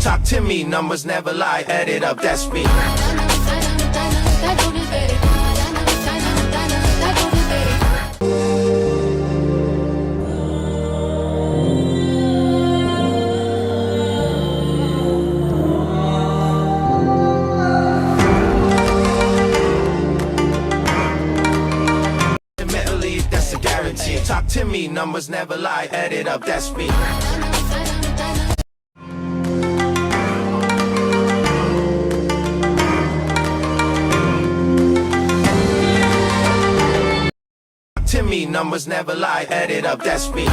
Talk to me, numbers never lie. Add it up, that's me. That's a guarantee. Talk to me, numbers never lie. Add it up, that's me. To me, numbers never lie. Add it up, that's me.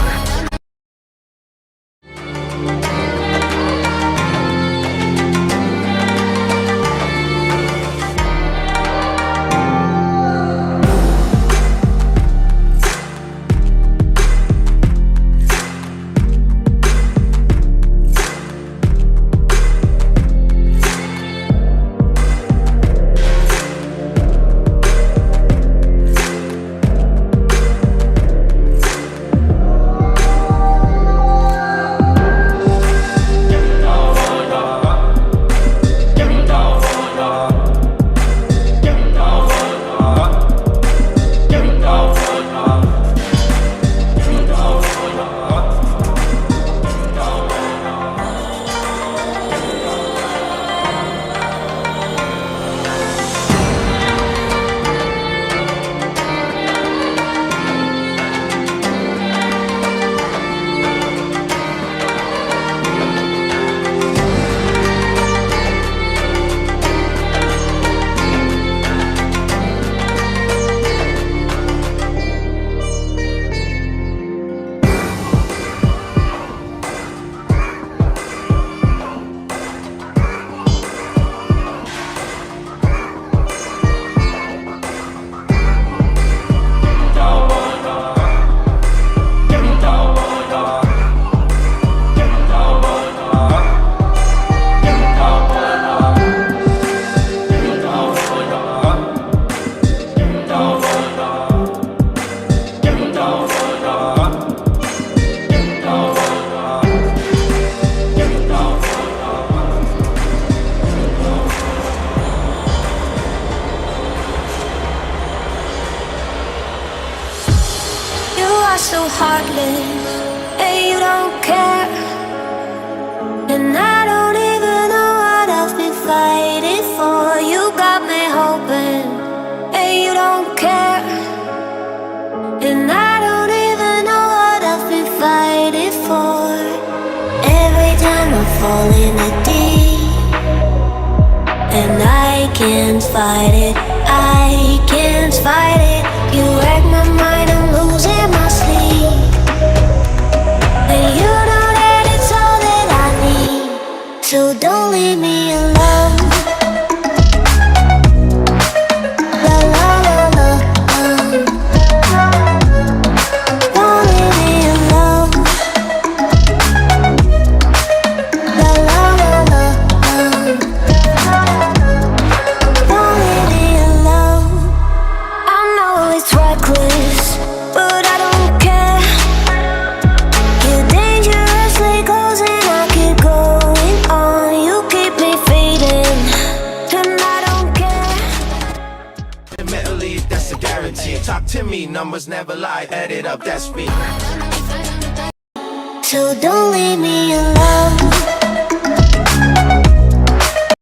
So heartless, and you don't care. And I don't even know what I've been fighting for. You got me hoping, and you don't care. And I don't even know what I've been fighting for. Every time I fall in the deep, and I can't fight it, I can't fight it. You wreck my mind, I'm losing my sleep. And you know that it's all that I need, so don't leave me alone. La la la la, don't leave me alone. La la la la, don't leave me alone. I know it's reckless, but I don't care. You're dangerously close and I keep going on. You keep me fading, and I don't care. Mentally, that's a guarantee. Talk to me, numbers never lie. Add it up, that's me. So don't leave me alone.